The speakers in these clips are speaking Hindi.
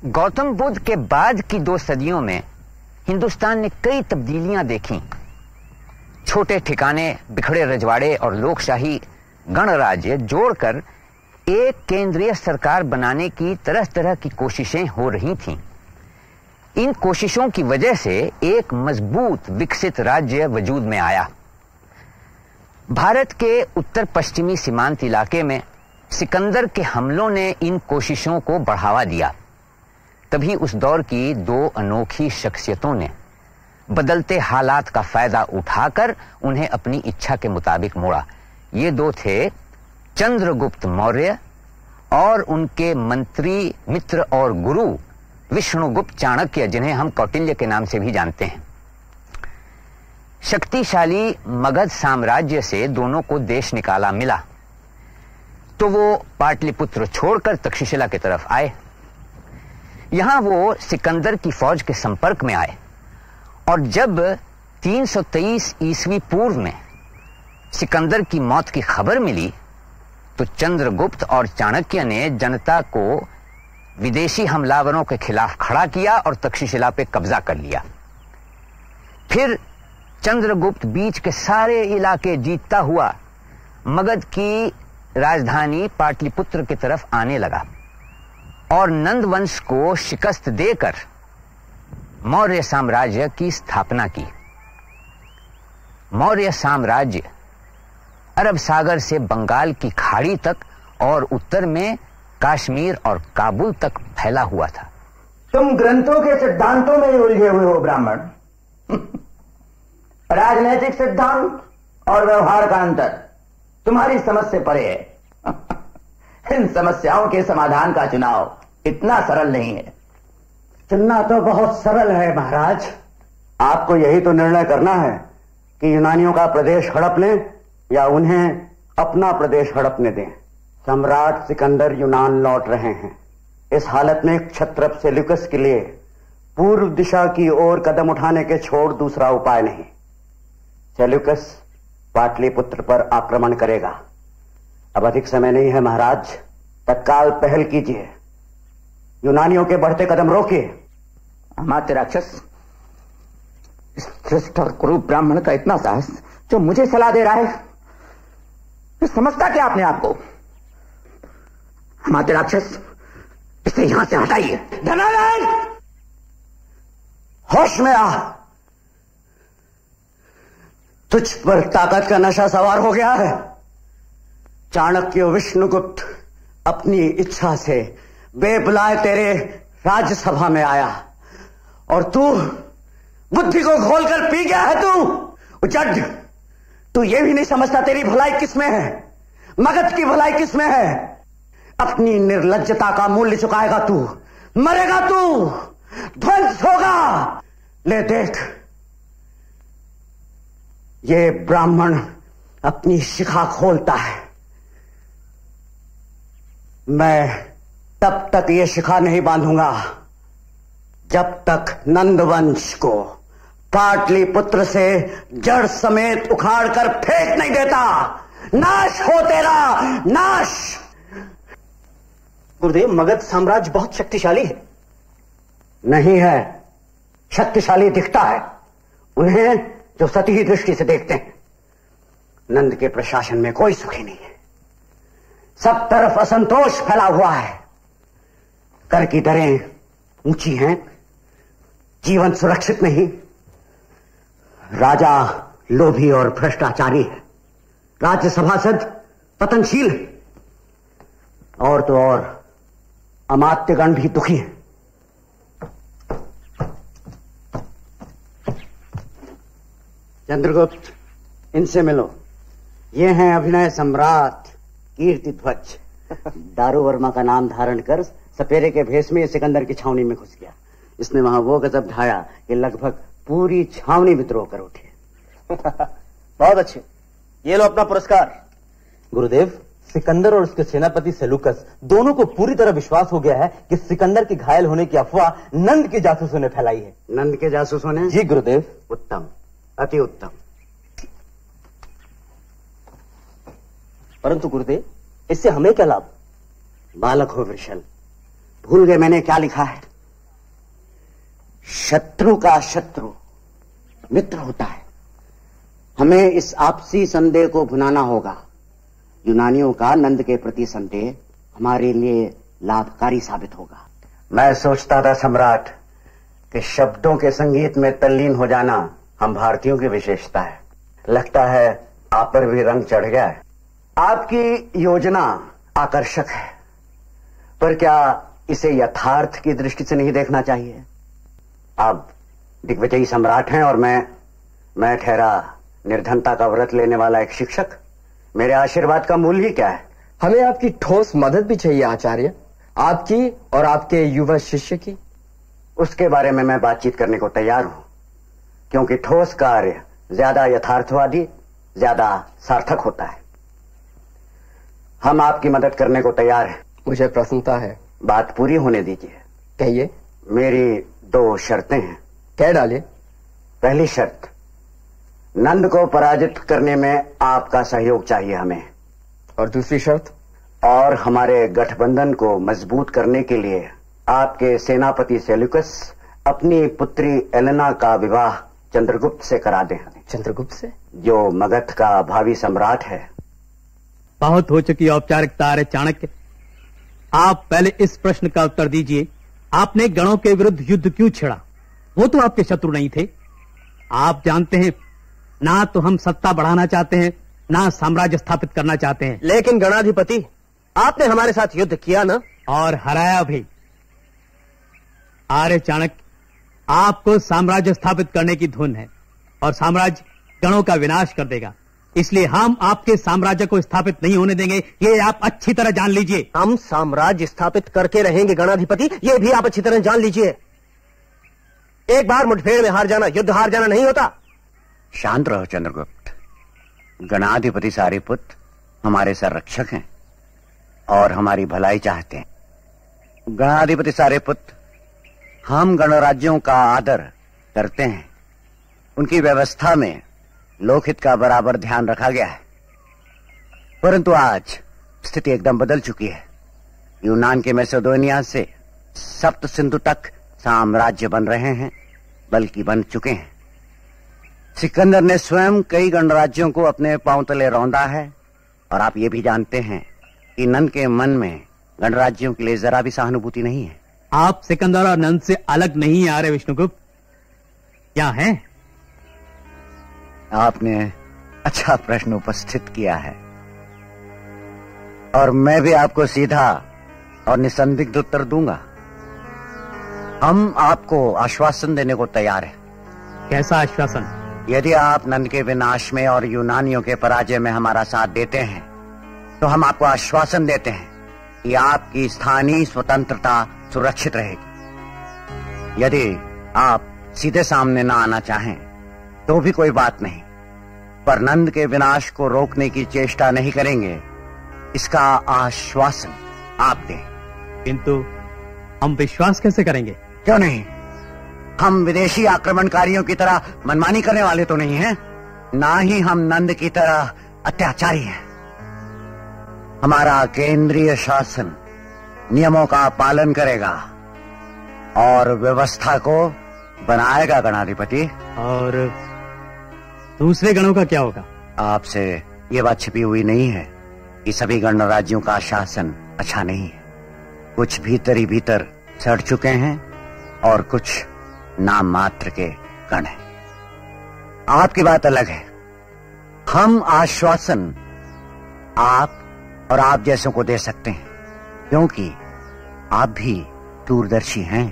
गौतम बुद्ध के बाद की 2 सदियों में हिंदुस्तान ने कई तब्दीलियां देखी। छोटे ठिकाने, बिखड़े रजवाड़े और लोकशाही गणराज्य जोड़कर एक केंद्रीय सरकार बनाने की तरह तरह की कोशिशें हो रही थीं। इन कोशिशों की वजह से एक मजबूत विकसित राज्य वजूद में आया। भारत के उत्तर पश्चिमी सीमांत इलाके में सिकंदर के हमलों ने इन कोशिशों को बढ़ावा दिया। तभी उस दौर की 2 अनोखी शख्सियतों ने बदलते हालात का फायदा उठाकर उन्हें अपनी इच्छा के मुताबिक मोड़ा। ये 2 थे चंद्रगुप्त मौर्य और उनके मंत्री, मित्र और गुरु विष्णुगुप्त चाणक्य, जिन्हें हम कौटिल्य के नाम से भी जानते हैं। शक्तिशाली मगध साम्राज्य से दोनों को देश निकाला मिला तो वो पाटलिपुत्र छोड़कर तक्षशिला की तरफ आए। यहां वो सिकंदर की फौज के संपर्क में आए और जब 323 ईस्वी पूर्व में सिकंदर की मौत की खबर मिली तो चंद्रगुप्त और चाणक्य ने जनता को विदेशी हमलावरों के खिलाफ खड़ा किया और तक्षशिला पे कब्जा कर लिया। फिर चंद्रगुप्त बीच के सारे इलाके जीतता हुआ मगध की राजधानी पाटलिपुत्र की तरफ आने लगा और नंद वंश को शिकस्त देकर मौर्य साम्राज्य की स्थापना की। मौर्य साम्राज्य अरब सागर से बंगाल की खाड़ी तक और उत्तर में कश्मीर और काबुल तक फैला हुआ था। तुम ग्रंथों के सिद्धांतों में ही उलझे हुए हो ब्राह्मण। राजनैतिक सिद्धांत और व्यवहार का अंतर तुम्हारी समझ से परे है। इन समस्याओं के समाधान का चुनाव इतना सरल नहीं है। चुनना तो बहुत सरल है महाराज। आपको यही तो निर्णय करना है कि यूनानियों का प्रदेश हड़प लें या उन्हें अपना प्रदेश हड़पने दें। सम्राट सिकंदर यूनान लौट रहे हैं। इस हालत में क्षत्रप सेल्यूकस के लिए पूर्व दिशा की ओर कदम उठाने के छोड़ दूसरा उपाय नहीं। सेल्यूकस पाटलिपुत्र पर आक्रमण करेगा। अब अधिक समय नहीं है महाराज, तत्काल पहल कीजिए। यूनानियों के बढ़ते कदम रोकिए। अमात्य राक्षस, इस श्रेष्ठ और कुरूप ब्राह्मण का इतना साहस जो मुझे सलाह दे रहा है, तो समझता क्या अपने आप को? अमात्य राक्षस, इसे यहां से हटाइए। धनानंद, होश में आ। तुझ पर ताकत का नशा सवार हो गया है। चाणक्य विष्णुगुप्त अपनी इच्छा से बेबुलाए तेरे राज्यसभा में आया और तू बुद्धि को खोलकर पी गया है। तू उचट, तू ये भी नहीं समझता तेरी भलाई किसमें है, मगध की भलाई किसमें है। अपनी निर्लज्जता का मूल्य चुकाएगा तू, मरेगा तू, ध्वंस होगा। ले देख, ये ब्राह्मण अपनी शिखा खोलता है। मैं तब तक ये शिखा नहीं बांधूंगा जब तक नंदवंश को पाटलिपुत्र से जड़ समेत उखाड़कर फेंक नहीं देता। नाश हो तेरा, नाश। गुरुदेव, मगध साम्राज्य बहुत शक्तिशाली है। नहीं है, शक्तिशाली दिखता है उन्हें जो सतही दृष्टि से देखते हैं। नंद के प्रशासन में कोई सुखी नहीं है। सब तरफ असंतोष फैला हुआ है। कर की दरें ऊंची हैं, जीवन सुरक्षित नहीं। राजा लोभी और भ्रष्टाचारी है। राज्य सभासद पतनशील है। और तो और अमात्यगण भी दुखी हैं। चंद्रगुप्त, इनसे मिलो। ये हैं अभिनय सम्राट कीर्तिध्वज। दारू वर्मा का नाम धारण कर सपेरे के भेष में सिकंदर की छावनी में घुस गया। इसने वहां वो गजब ढाया कि लगभग पूरी छावनी विद्रोह कर उठी। बहुत अच्छे, ये लो अपना पुरस्कार। गुरुदेव, सिकंदर और उसके सेनापति सेल्यूकस दोनों को पूरी तरह विश्वास हो गया है कि सिकंदर के घायल होने की अफवाह नंद के जासूसों ने फैलाई है। नंद के जासूसों ने? जी गुरुदेव। उत्तम, अति उत्तम। परंतु गुरुदेव, इससे हमें क्या लाभ? बालक हो वृषल, भूल गए मैंने क्या लिखा है? शत्रु का शत्रु मित्र होता है। हमें इस आपसी संदेह को भुनाना होगा। यूनानियों का नंद के प्रति संदेह हमारे लिए लाभकारी साबित होगा। मैं सोचता था सम्राट कि शब्दों के संगीत में तल्लीन हो जाना हम भारतीयों की विशेषता है। लगता है आप पर भी रंग चढ़ गया है। आपकी योजना आकर्षक है, पर क्या इसे यथार्थ की दृष्टि से नहीं देखना चाहिए? आप दिग्विजयी सम्राट हैं और मैं ठहरा निर्धनता का व्रत लेने वाला एक शिक्षक। मेरे आशीर्वाद का मूल्य ही क्या है? हमें आपकी ठोस मदद भी चाहिए आचार्य, आपकी और आपके युवा शिष्य की। उसके बारे में मैं बातचीत करने को तैयार हूं, क्योंकि ठोस कार्य ज्यादा यथार्थवादी, ज्यादा सार्थक होता है। हम आपकी मदद करने को तैयार हैं। मुझे प्रसन्नता है। बात पूरी होने दीजिए। कहिए। मेरी 2 शर्तें हैं। कह डालिए। पहली शर्त, नंद को पराजित करने में आपका सहयोग चाहिए हमें। और दूसरी शर्त? और हमारे गठबंधन को मजबूत करने के लिए आपके सेनापति सेल्यूकस अपनी पुत्री एलेना का विवाह चंद्रगुप्त से करा दें। चंद्रगुप्त से? जो मगध का भावी सम्राट है। बहुत हो चुकी औपचारिकता है चाणक्य। आप पहले इस प्रश्न का उत्तर दीजिए, आपने गणों के विरुद्ध युद्ध क्यों छेड़ा? वो तो आपके शत्रु नहीं थे। आप जानते हैं, ना तो हम सत्ता बढ़ाना चाहते हैं, ना साम्राज्य स्थापित करना चाहते हैं। लेकिन गणाधिपति, आपने हमारे साथ युद्ध किया ना? और हराया भी। आर्य चाणक्य, आपको साम्राज्य स्थापित करने की धुन है और साम्राज्य गणों का विनाश कर देगा। इसलिए हम आपके साम्राज्य को स्थापित नहीं होने देंगे, ये आप अच्छी तरह जान लीजिए। हम साम्राज्य स्थापित करके रहेंगे गणाधिपति, ये भी आप अच्छी तरह जान लीजिए। एक बार मुठभेड़ में हार जाना युद्ध हार जाना नहीं होता। शांत रहो चंद्रगुप्त। गणाधिपति सारिपुत्र हमारे संरक्षक हैं और हमारी भलाई चाहते हैं। गणाधिपति सारिपुत्र, हम गणराज्यों का आदर करते हैं। उनकी व्यवस्था में लोकहित का बराबर ध्यान रखा गया है। परंतु आज स्थिति एकदम बदल चुकी है। यूनान के मैसेडोनिया से सप्त सिंधु तक साम्राज्य बन रहे हैं, बल्कि बन चुके हैं। सिकंदर ने स्वयं कई गणराज्यों को अपने पांव तले रौंदा है और आप ये भी जानते हैं कि नंद के मन में गणराज्यों के लिए जरा भी सहानुभूति नहीं है। आप सिकंदर और नंद से अलग नहीं आ रहे विष्णुगुप्त, क्या है? आपने अच्छा प्रश्न उपस्थित किया है और मैं भी आपको सीधा और निसंदिग्ध उत्तर दूंगा। हम आपको आश्वासन देने को तैयार हैं। कैसा आश्वासन? यदि आप नंद के विनाश में और यूनानियों के पराजय में हमारा साथ देते हैं, तो हम आपको आश्वासन देते हैं कि आपकी स्थानीय स्वतंत्रता सुरक्षित रहेगी। यदि आप सीधे सामने ना आना चाहें, तो भी कोई बात नहीं, पर नंद के विनाश को रोकने की चेष्टा नहीं करेंगे, इसका आश्वासन आप दें। किंतु हम विश्वास कैसे करेंगे? क्यों नहीं? हम विदेशी आक्रमणकारियों की तरह मनमानी करने वाले तो नहीं हैं, ना ही हम नंद की तरह अत्याचारी हैं। हमारा केंद्रीय शासन नियमों का पालन करेगा और व्यवस्था को बनाएगा गणाधिपति। और दूसरे गणों का क्या होगा? आपसे ये बात छिपी हुई नहीं है कि सभी गणराज्यों का शासन अच्छा नहीं है। कुछ भीतर ही भीतर सड़ चुके हैं और कुछ नाम मात्र के गण हैं। आपकी बात अलग है। हम आश्वासन आप और आप जैसों को दे सकते हैं, क्योंकि आप भी दूरदर्शी हैं।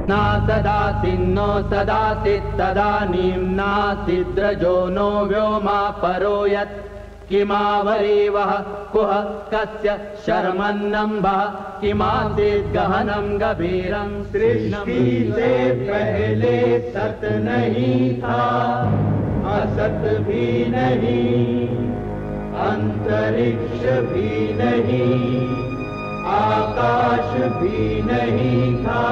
ना सदा सिन्नो सदा सित्तदानीं ना सिद्रजो नो व्योमा परो यत् किमावरीवः कुह कस्य शर्मन्नम्भः किमासीत् गहनं गभीरं। सृष्टि से पहले सत नहीं था, असत भी नहीं, अंतरिक्ष भी नहीं, आकाश भी नहीं था।